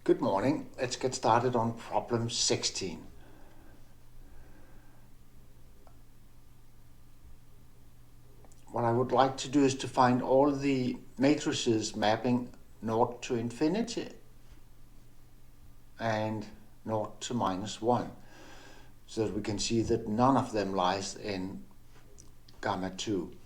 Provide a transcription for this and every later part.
Good morning. Let's get started on problem 16. What I would like to do is to find all the matrices mapping 0 to infinity and 0 to -1, so that we can see that none of them lies in gamma 2.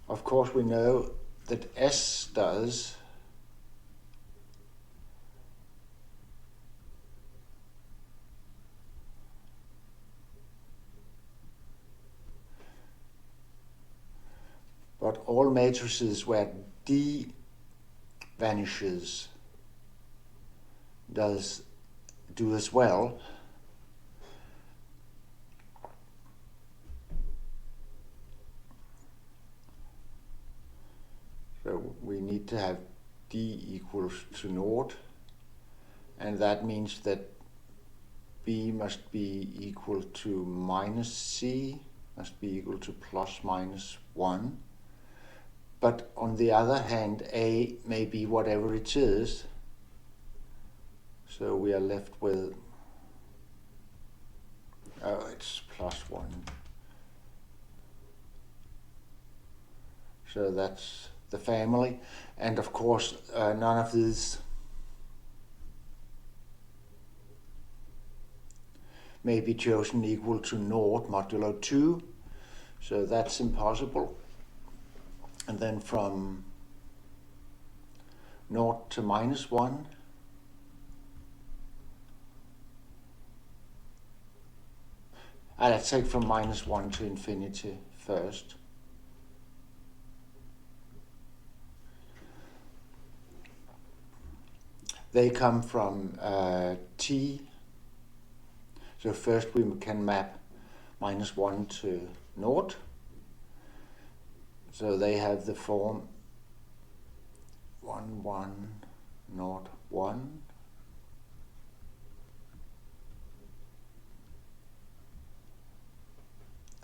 Of course, we know that S does, but all matrices where D vanishes does do as well. So we need to have D equals to 0, and that means that B must be equal to minus C, must be equal to ±1. But on the other hand, A may be whatever it is. So we are left with, it's +1. So that's the family. And of course, none of these may be chosen equal to 0 modulo 2. So that's impossible. And then from 0 to -1, let's take from -1 to infinity first. They come from T. So first we can map -1 to 0. So they have the form 1, 1, 0, 1.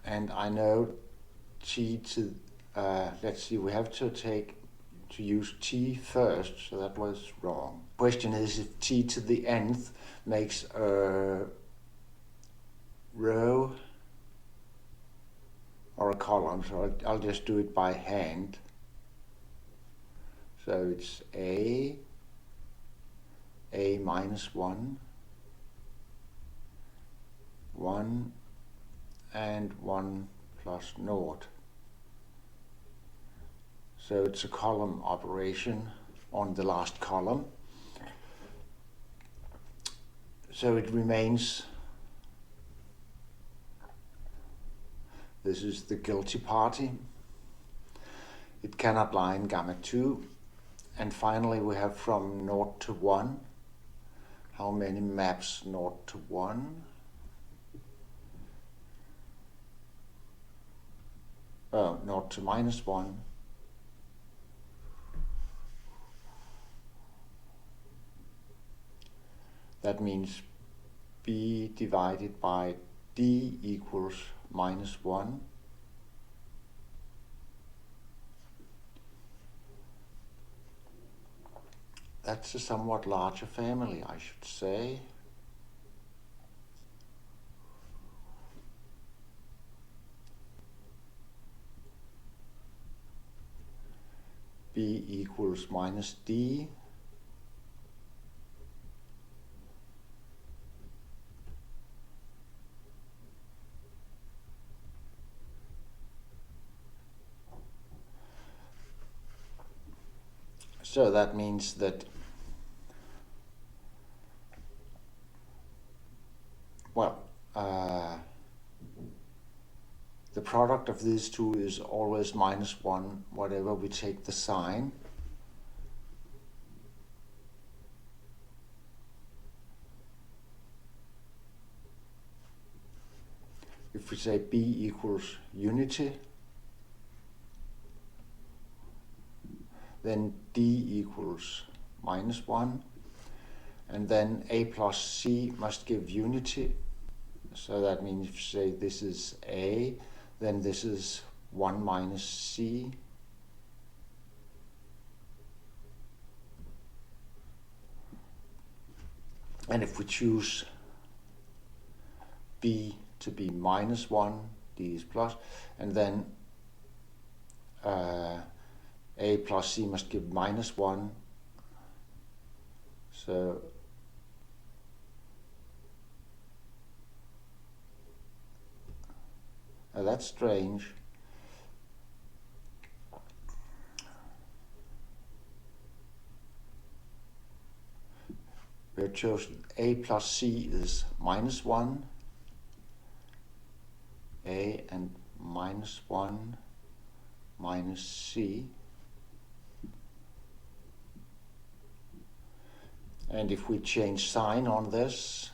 And I know T to, let's see, we have to use T first, so that was wrong. Question is if T to the nth makes a row or a column, so I'll just do it by hand. So it's A -1, 1, and 1 plus 0. So it's a column operation on the last column. So it remains, this is the guilty party. It cannot lie in gamma 2. And finally we have from 0 to 1. How many maps 0 to 1? 0 to -1. That means B divided by D equals -1. That's a somewhat larger family, I should say. B equals -D. So that means that, well, the product of these two is always -1, whatever we take the sign. If we say B equals unity, then D equals -1, and then A plus C must give unity. So that means if you say this is A, then this is 1 minus c. And if we choose b to be minus 1, d is plus, and then a plus c must give minus 1. So that's strange. We have chosen a plus c is minus 1, a and minus 1 minus c. And if we change sign on this,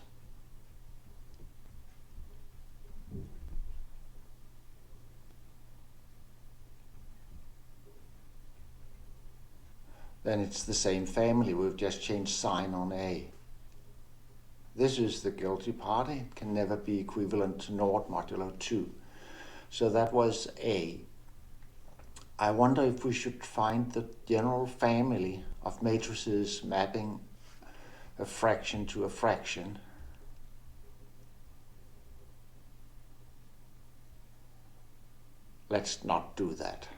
then it's the same family. We've just changed sign on a. This is the guilty party. It can never be equivalent to naught modulo 2. So that was a. I wonder if we should find the general family of matrices mapping a fraction to a fraction. Let's not do that.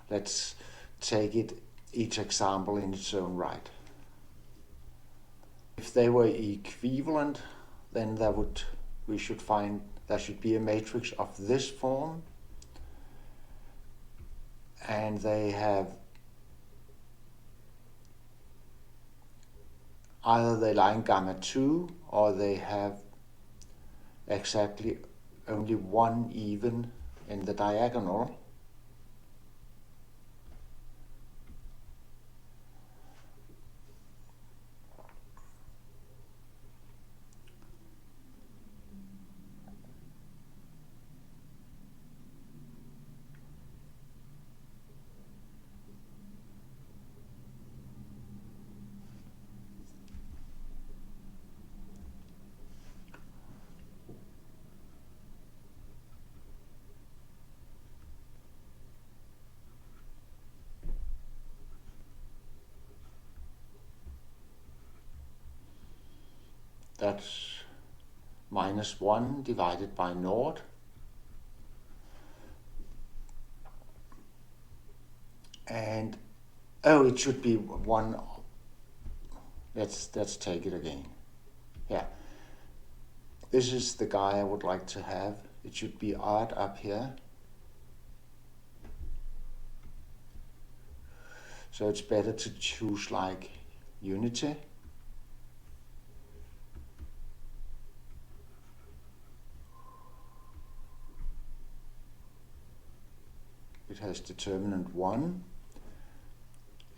Let's take it each example in its own right. If they were equivalent, then there should be a matrix of this form, and they have either they lie in gamma 2 or they have exactly only one even in the diagonal. That's minus 1 divided by naught. And, oh, it should be 1. Let's take it again. Yeah. This is the guy I would like to have. It should be odd up here. So it's better to choose like unity. It has determinant 1,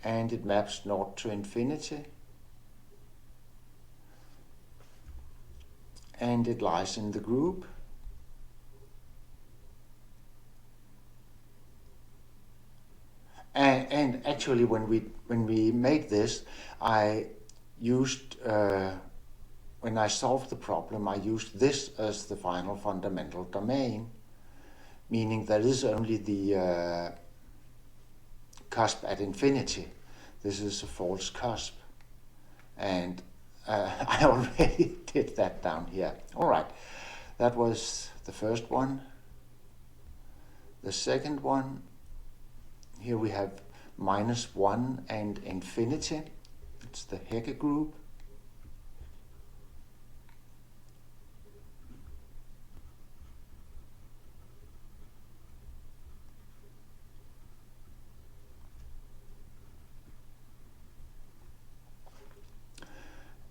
and it maps naught to infinity, and it lies in the group. And actually, when we made this, I used when I solved the problem, I used this as the final fundamental domain, meaning there is only the cusp at infinity. This is a false cusp, and I already did that down here. All right, that was the first one. The second one, here we have minus 1 and infinity. It's the Hecke group.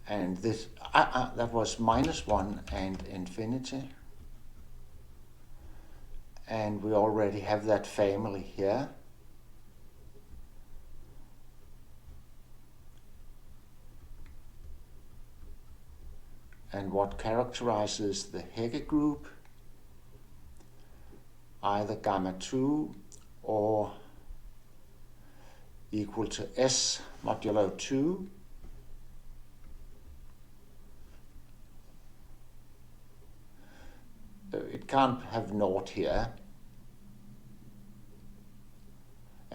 And this, that was minus 1 and infinity. And we already have that family here. And what characterizes the Hecke group? Either gamma 2 or equal to S modulo 2. It can't have naught here.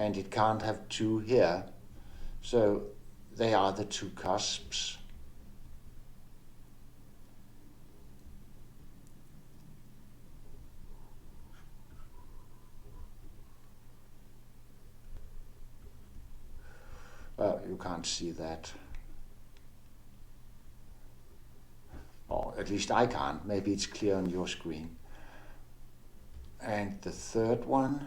and it can't have 2 here, so they are the 2 cusps. Well, you can't see that. Or at least I can't. Maybe it's clear on your screen. And the third one,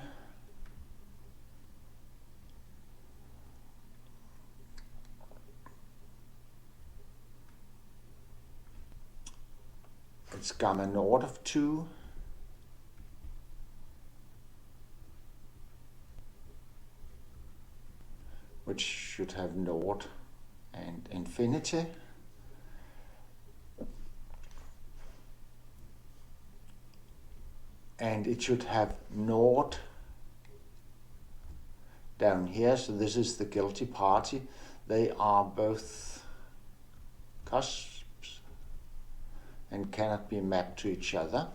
it's gamma naught of 2. Which should have naught and infinity. And it should have naught down here, so this is the guilty party. They are both cusps and cannot be mapped to each other.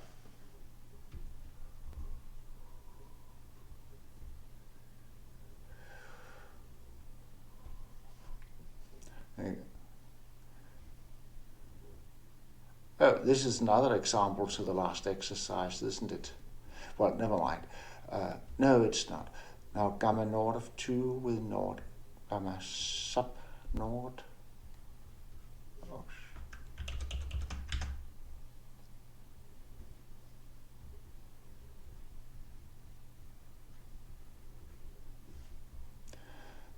Oh, this is another example to the last exercise, isn't it? Well, never mind. No, it's not. Now, gamma naught of 2 with naught, gamma sub naught. Oh.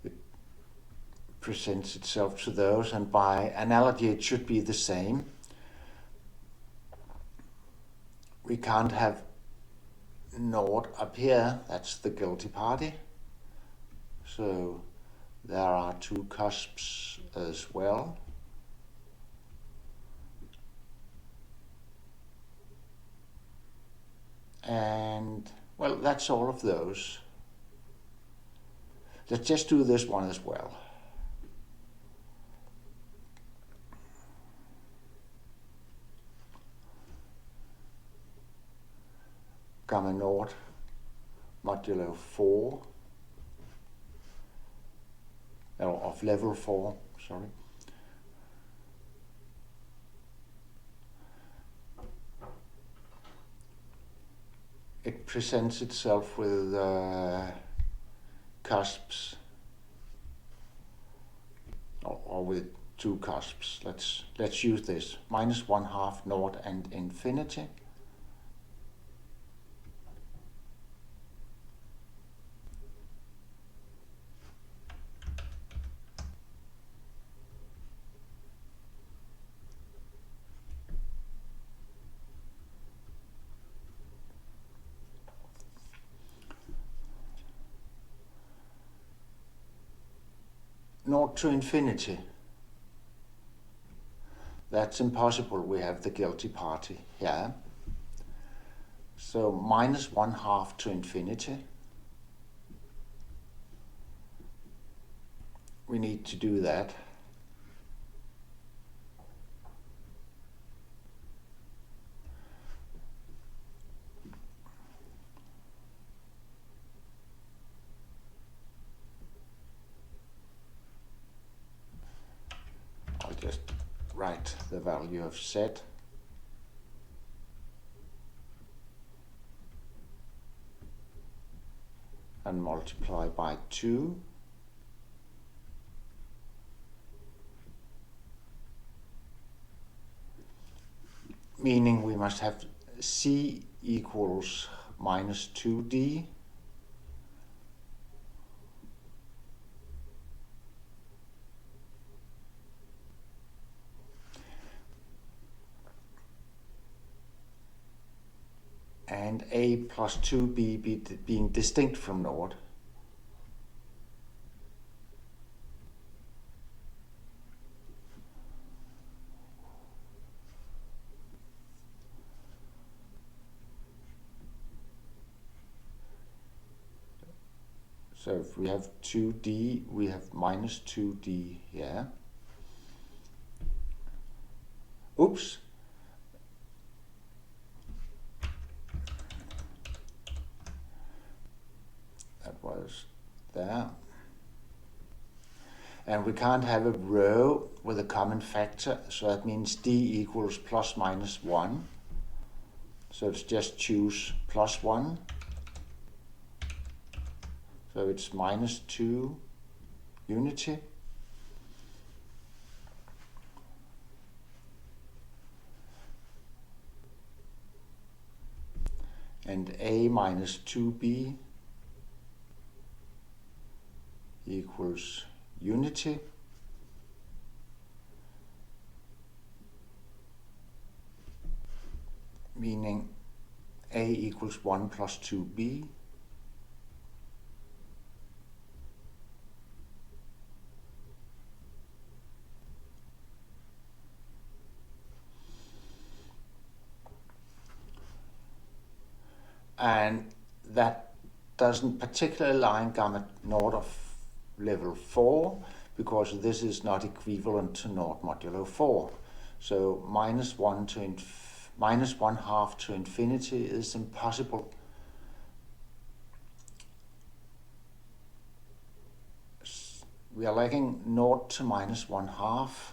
It presents itself to those, and by analogy, it should be the same. We can't have naught up here, that's the guilty party. So there are 2 cusps as well. And, well, that's all of those. Let's just do this one as well. Gamma naught modulo 4, of level 4, sorry. It presents itself with cusps, or with 2 cusps. Let's use this, -1/2 naught and infinity. Naught to infinity. That's impossible. We have the guilty party here. So -1/2 to infinity. We need to do that. I'll just write the value of z. And multiply by 2. Meaning we must have c equals -2d. And a plus 2b being distinct from naught. So if we have 2d, we have -2d here. Oops. That was there. And we can't have a row with a common factor, so that means d equals plus minus 1. So it's just choose plus 1. So it's minus 2 unity. And a minus 2b equals unity. Meaning a equals 1 plus 2b. And that doesn't particularly lie in gamma naught of level 4, because this is not equivalent to naught modulo 4. So minus 1 half to infinity is impossible. We are lacking naught to minus 1 half.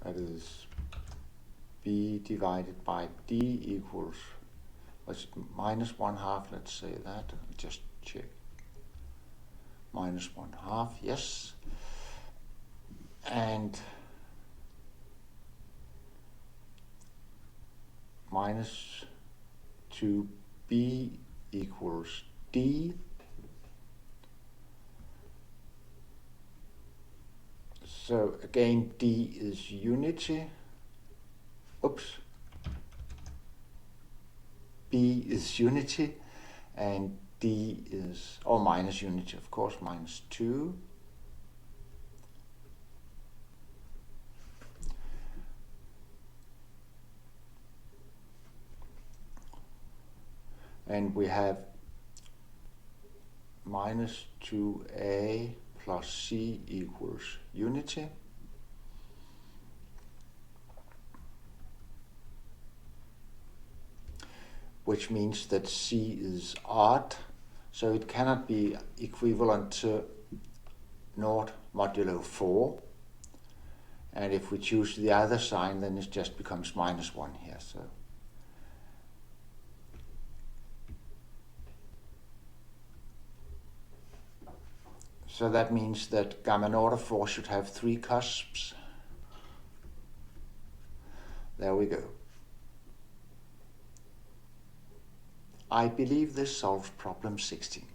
That is b divided by d equals, what's minus 1 half, let's say that, I'll just check. Minus 1 half, yes. And minus 2b equals d. So again, d is unity. Oops. B is unity, and d is, or minus unity, of course, minus 2. And we have minus 2a plus c equals unity. Which means that c is odd, so it cannot be equivalent to naught modulo 4. And if we choose the other sign, then it just becomes minus 1 here. So that means that gamma naught of 4 should have 3 cusps. There we go. I believe this solves problem 16.